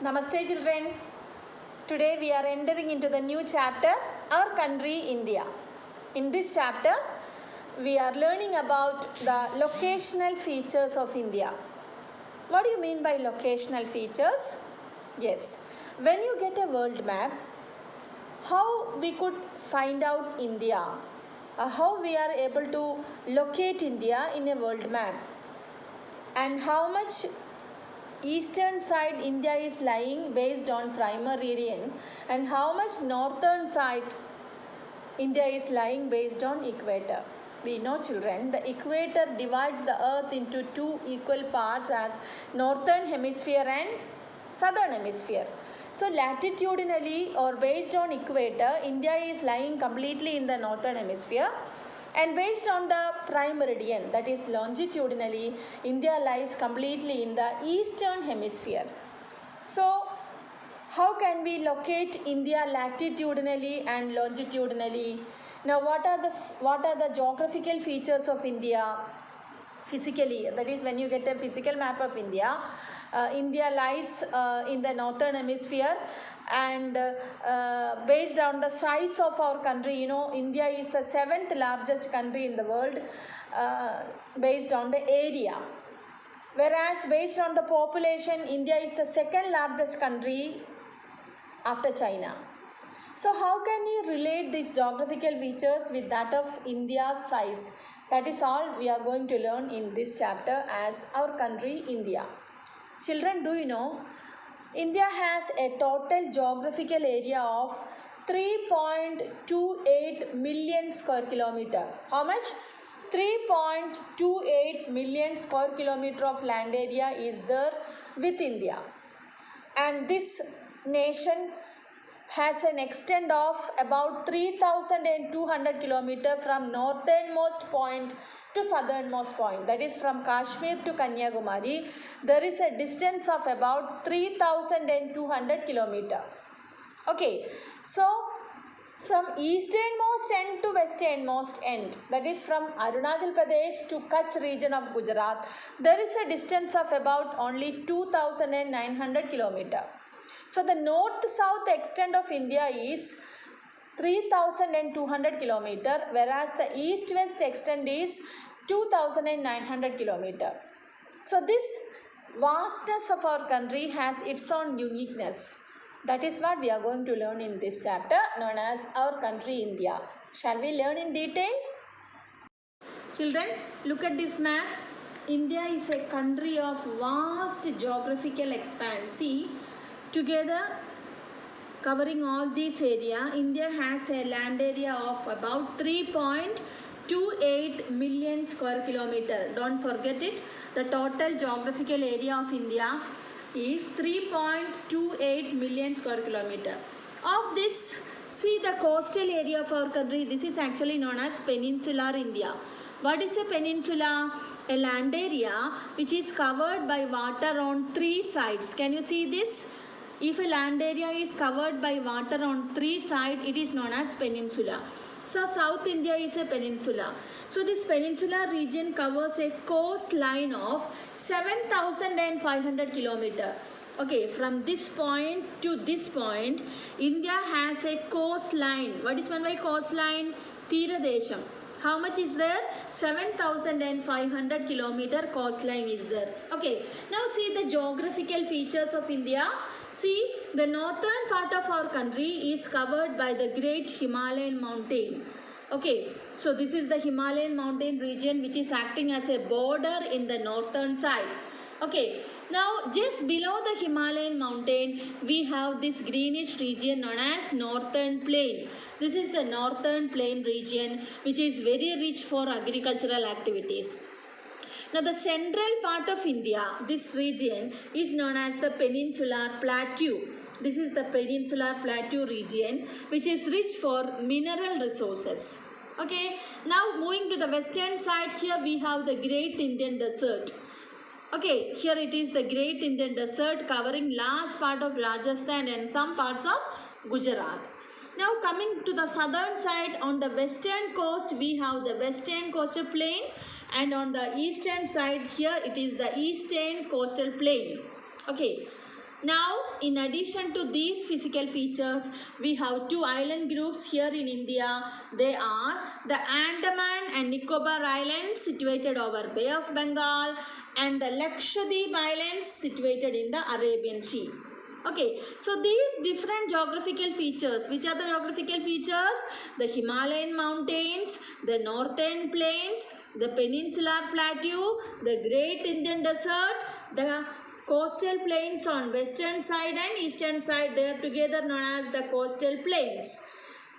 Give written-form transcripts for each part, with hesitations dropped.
Namaste children. Today we are entering into the new chapter, Our Country India. In this chapter, we are learning about the locational features of India. What do you mean by locational features? Yes, when you get a world map, how we could find out India, how we are able to locate India in a world map, and how much eastern side India is lying based on prime meridian, and how much northern side India is lying based on equator. We know children, the equator divides the earth into two equal parts as northern hemisphere and southern hemisphere. So latitudinally or based on equator, India is lying completely in the northern hemisphere, and based on the prime meridian, that is longitudinally, India lies completely in the eastern hemisphere. So how can we locate India latitudinally and longitudinally? Now what are the geographical features of India physically? That is, when you get a physical map of India, India lies in the northern hemisphere, and based on the size of our country, you know, India is the 7th largest country in the world based on the area. Whereas based on the population, India is the 2nd largest country after China. So how can you relate these geographical features with that of India's size? That is all we are going to learn in this chapter as Our Country India. Children, do you know, India has a total geographical area of 3.28 million square kilometer. How much? 3.28 million square kilometer of land area is there with India. And this nation has an extent of about 3,200 kilometers from northernmost point to southernmost point, that is from Kashmir to Kanyakumari. There is a distance of about 3,200 kilometers. Okay, so from easternmost end to westernmost end, that is from Arunachal Pradesh to Kutch region of Gujarat, there is a distance of about only 2,900 kilometers. So the north-south extent of India is 3,200 kilometers, whereas the east-west extent is 2,900 kilometers. So this vastness of our country has its own uniqueness. That is what we are going to learn in this chapter known as Our Country India. Shall we learn in detail? Children, look at this map. India is a country of vast geographical expanse. See, together covering all this area, India has a land area of about 3.28 million square kilometer. Don't forget it. The total geographical area of India is 3.28 million square kilometer. Of this, see the coastal area of our country. This is actually known as peninsular India. What is a peninsula? A land area which is covered by water on 3 sides. Can you see this? If a land area is covered by water on 3 sides, it is known as peninsula. So South India is a peninsula. So this peninsular region covers a coastline of 7,500 kilometers. Okay, from this point to this point, India has a coastline. What is meant by coastline? Tiradesham. How much is there? 7,500 kilometer coastline is there. Okay, now see the geographical features of India. See, the northern part of our country is covered by the great Himalayan mountain. Okay, so this is the Himalayan mountain region which is acting as a border in the northern side. Okay, now just below the Himalayan mountain, we have this greenish region known as northern plain. This is the northern plain region which is very rich for agricultural activities. Now the central part of India, this region is known as the Peninsular Plateau. This is the Peninsular Plateau region which is rich for mineral resources. Okay, now moving to the western side, here we have the Great Indian Desert. Okay, here it is the Great Indian Desert covering large part of Rajasthan and some parts of Gujarat. Now coming to the southern side, on the western coast we have the western coastal plain, and on the eastern side here it is the eastern coastal plain. Okay, Now, in addition to these physical features, we have two island groups here in India. They are the Andaman and Nicobar Islands situated over Bay of Bengal and the Lakshadweep Islands situated in the Arabian Sea. Okay, so these different geographical features, which are the geographical features? The Himalayan mountains, the northern plains, the peninsular plateau, the Great Indian Desert, the coastal plains on western side and eastern side, they are together known as the coastal plains,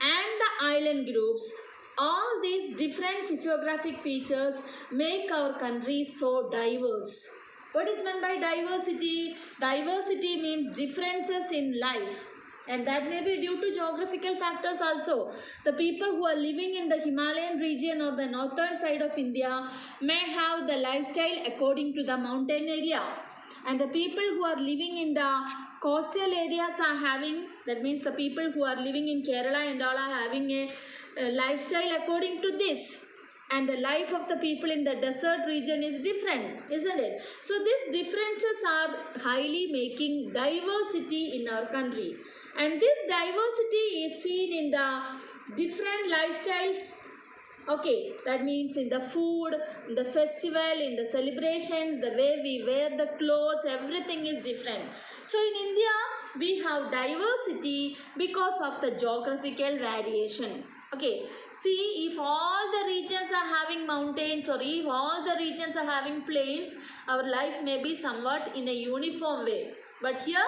and the island groups. All these different physiographic features make our country so diverse. What is meant by diversity? Diversity means differences in life, and that may be due to geographical factors also. The people who are living in the Himalayan region or the northern side of India may have the lifestyle according to the mountain area, and the people who are living in the coastal areas are having, that means the people who are living in Kerala and all are having a lifestyle according to this. And the life of the people in the desert region is different, isn't it? So these differences are highly making diversity in our country. And this diversity is seen in the different lifestyles. Okay, that means in the food, in the festival, in the celebrations, the way we wear the clothes, everything is different. So in India, we have diversity because of the geographical variation. Okay, see, if all the regions are having mountains or if all the regions are having plains, our life may be somewhat in a uniform way. But here,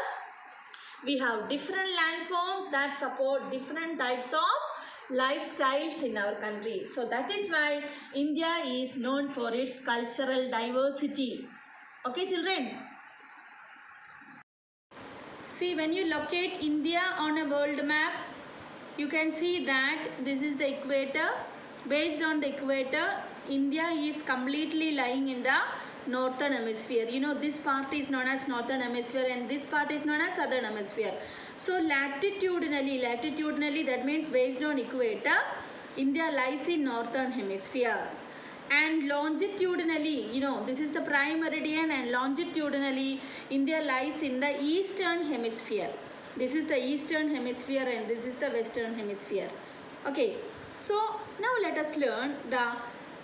we have different landforms that support different types of lifestyles in our country. So that is why India is known for its cultural diversity. Okay, children? See, when you locate India on a world map, you can see that this is the equator. Based on the equator, India is completely lying in the northern hemisphere. You know, this part is known as northern hemisphere and this part is known as southern hemisphere. So latitudinally, that means based on equator, India lies in northern hemisphere. And longitudinally, you know, this is the prime meridian, and longitudinally, India lies in the eastern hemisphere. This is the eastern hemisphere and this is the western hemisphere. Okay, so now let us learn the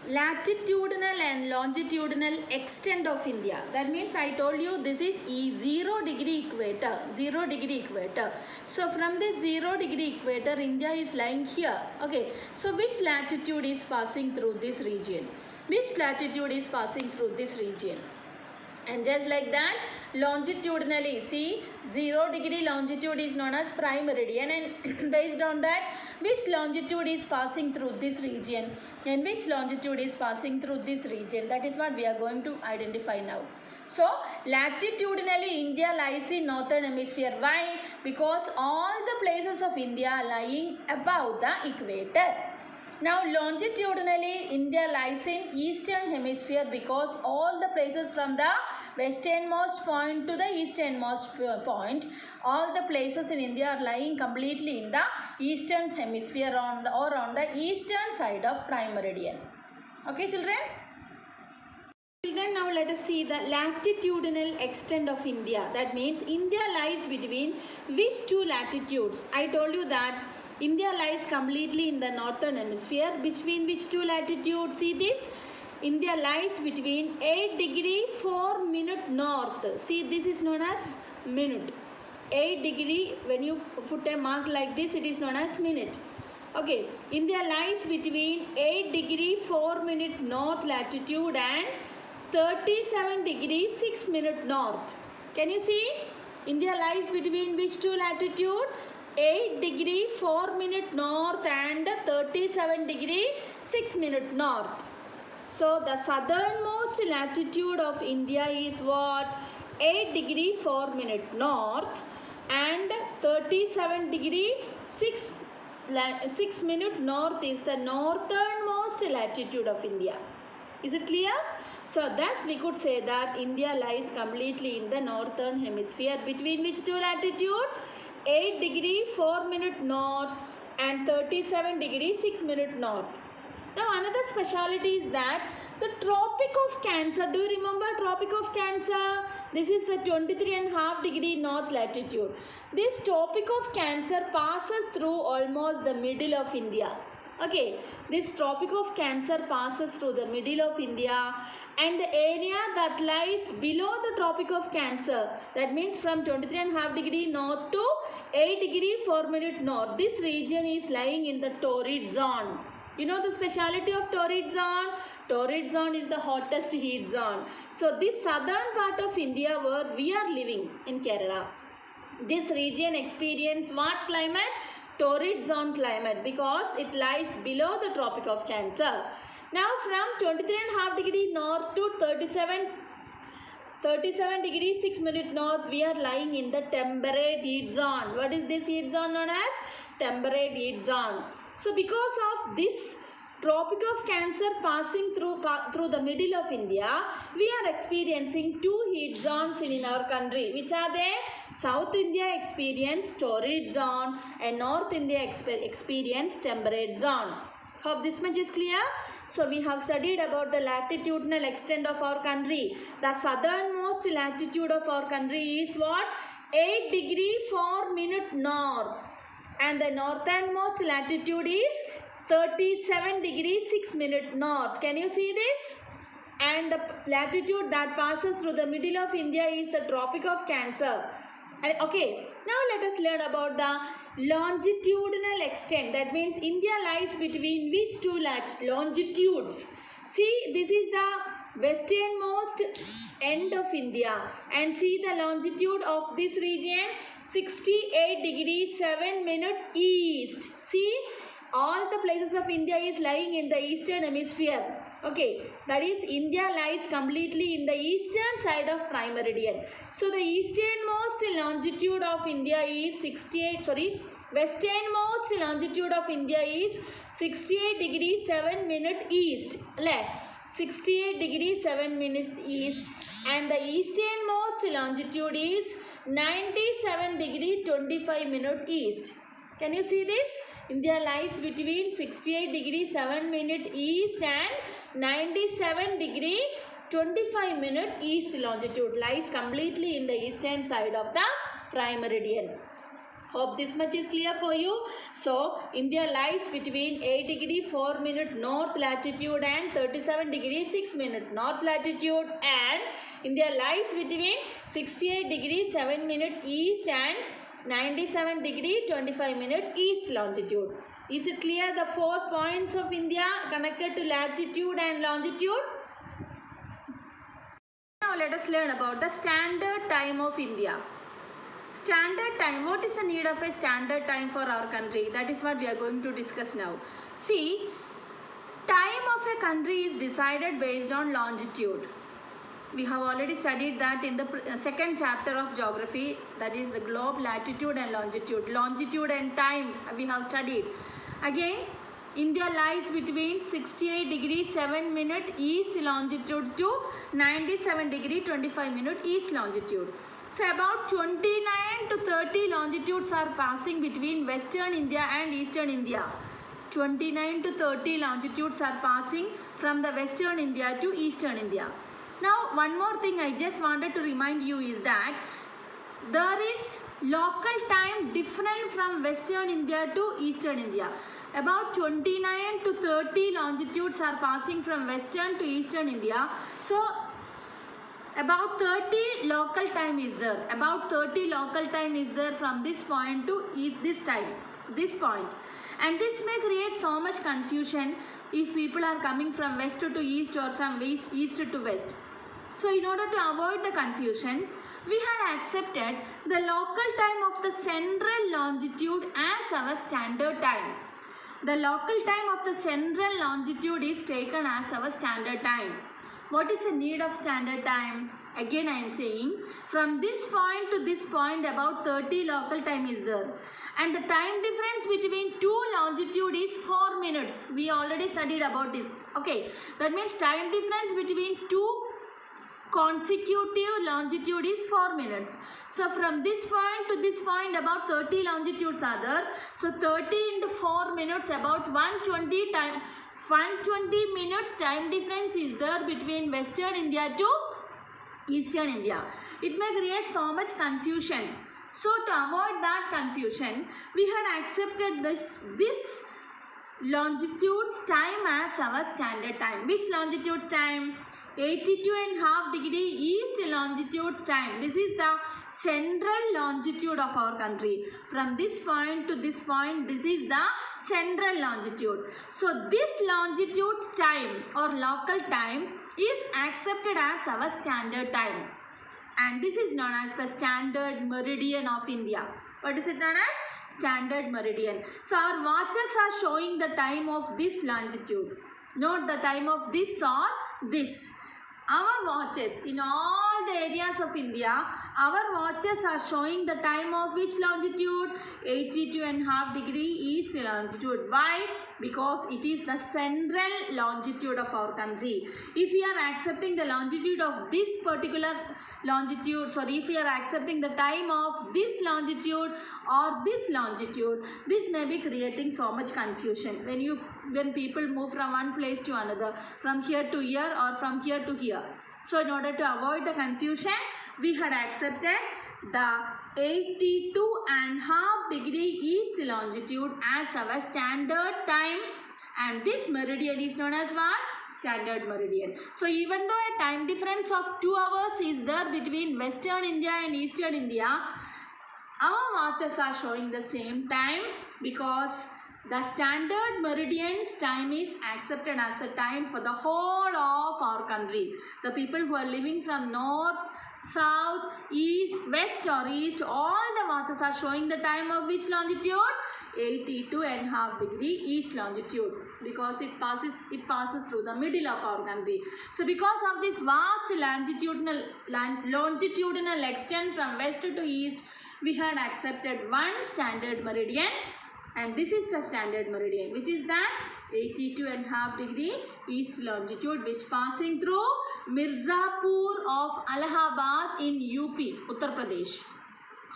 latitudinal and longitudinal extent of India. That means I told you this is 0 degree equator, 0 degree equator. So from this 0 degree equator, India is lying here. Okay, so which latitude is passing through this region? Which latitude is passing through this region? And just like that, longitudinally, see, 0 degree longitude is known as prime meridian, and based on that, which longitude is passing through this region and which longitude is passing through this region, that is what we are going to identify now. So, latitudinally, India lies in northern hemisphere. Why? Because all the places of India are lying above the equator. Now, longitudinally, India lies in eastern hemisphere because all the places from the westernmost point to the easternmost point, all the places in India are lying completely in the eastern hemisphere on the eastern side of prime meridian. Okay, children? Children, now let us see the latitudinal extent of India. That means India lies between which two latitudes? I told you that India lies completely in the northern hemisphere. Between which two latitudes? See this? India lies between 8 degree 4 minute north. See, this is known as minute. 8 degree, when you put a mark like this, it is known as minute. Okay, India lies between 8 degree 4 minute north latitude and 37 degree 6 minute north. Can you see? India lies between which two latitude? 8 degree 4 minute north and 37 degree 6 minute north. So the southernmost latitude of India is what? 8 degree 4 minute north and 37 degree 6 minute north is the northernmost latitude of India. Is it clear? So thus we could say that India lies completely in the northern hemisphere. Between which two latitude? 8 degree 4 minute north and 37 degree 6 minute north. Now another speciality is that the Tropic of Cancer. Do you remember Tropic of Cancer? This is the 23.5 degree north latitude. This Tropic of Cancer passes through almost the middle of India. Okay, this Tropic of Cancer passes through the middle of India, and the area that lies below the Tropic of Cancer, that means from 23.5 degree north to 8 degree 4 minute north, this region is lying in the torrid zone. You know the speciality of torrid zone? Torrid zone is the hottest heat zone. So this southern part of India where we are living in Kerala, this region experiences what climate? Torrid zone climate, because it lies below the Tropic of Cancer. Now from 23.5 degree north to 37 degree 6 minute north, we are lying in the temperate heat zone. What is this heat zone known as? Temperate heat zone. So because of this Tropic of Cancer passing through the middle of India, we are experiencing two heat zones in our country. Which are they? South India experience torrid zone and North India experience temperate zone. Hope this much is clear. So we have studied about the latitudinal extent of our country. The southernmost latitude of our country is what? 8 degree 4 minute north. And the northernmost latitude is 37 degree 6 minute north. Can you see this? And the latitude that passes through the middle of India is the Tropic of Cancer. And okay, now let us learn about the longitudinal extent. That means India lies between which two longitudes? See, this is the westernmost end of India, and see the longitude of this region, 68 degrees 7 minute east. See, all the places of India is lying in the eastern hemisphere. Okay, that is India lies completely in the eastern side of prime meridian. So the easternmost longitude of India is westernmost longitude of India is 68 degrees 7 minute east. 68 degrees 7 minutes east, and the easternmost longitude is 97 degree 25 minute east. Can you see this? India lies between 68 degree 7 minute east and 97 degree 25 minute east longitude, lies completely in the eastern side of the prime meridian. Hope this much is clear for you. So India lies between 8 degree 4 minute north latitude and 37 degree 6 minute north latitude, and India lies between 68 degree 7 minute east and 97 degree 25 minute east longitude. Is it clear, the 4 points of India connected to latitude and longitude? Now let us learn about the standard time of India. Standard time. What is the need of a standard time for our country? That is what we are going to discuss now. See, time of a country is decided based on longitude. We have already studied that in the second chapter of geography, that is the globe, latitude and longitude. Longitude and time we have studied. Again, India lies between 68 degree 7 minute east longitude to 97 degree 25 minute east longitude. So about 29 to 30 longitudes are passing between western India and eastern India. 29 to 30 longitudes are passing from the western India to eastern India. Now one more thing I just wanted to remind you is that there is local time different from western India to eastern India. About 29 to 30 longitudes are passing from western to eastern India. So about 30 local time is there. About 30 local time is there from this point to this point. And this may create so much confusion if people are coming from west to east or from east to west. So in order to avoid the confusion, we had accepted the local time of the central longitude as our standard time. The local time of the central longitude is taken as our standard time. What is the need of standard time? Again I am saying, from this point to this point about 30 local time is there. And the time difference between two longitude is 4 minutes. We already studied about this. Okay, that means time difference between two consecutive longitude is 4 minutes. So from this point to this point about 30 longitudes are there. So 30 into 4 minutes about 120 time. 120 minutes time difference is there between Western India to Eastern India. It may create so much confusion. So to avoid that confusion, we had accepted this longitude's time as our standard time. Which longitude's time? 82.5 degree east longitude's time. This is the central longitude of our country. From this point to this point, this is the central longitude. So this longitude's time or local time is accepted as our standard time. And this is known as the standard meridian of India. What is it known as? Standard meridian. So our watches are showing the time of this longitude, not the time of this or this. Our watches in all the areas of India, our watches are showing the time of which longitude? 82.5 degree east longitude. Why? Because it is the central longitude of our country. If we are accepting the longitude of this particular longitude, if we are accepting the time of this longitude or this longitude, this may be creating so much confusion when people move from one place to another, from here to here or from here to here. So in order to avoid the confusion, we had accepted the 82.5 degree east longitude as our standard time, and this meridian is known as what? Standard meridian. So even though a time difference of 2 hours is there between Western India and Eastern India, our watches are showing the same time because the standard meridian's time is accepted as the time for the whole of our country. The people who are living from north, south, east, west or east, all the watches are showing the time of which longitude? 82.5 degree east longitude, because it passes through the middle of our country. So because of this vast longitudinal extent from west to east, we had accepted one standard meridian, and this is the standard meridian, which is that 82.5 degree east longitude, which passing through Mirzapur of Allahabad in UP, Uttar Pradesh.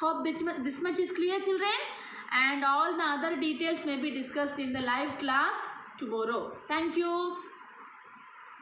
Hope this much is clear, children, and all the other details may be discussed in the live class tomorrow. Thank you.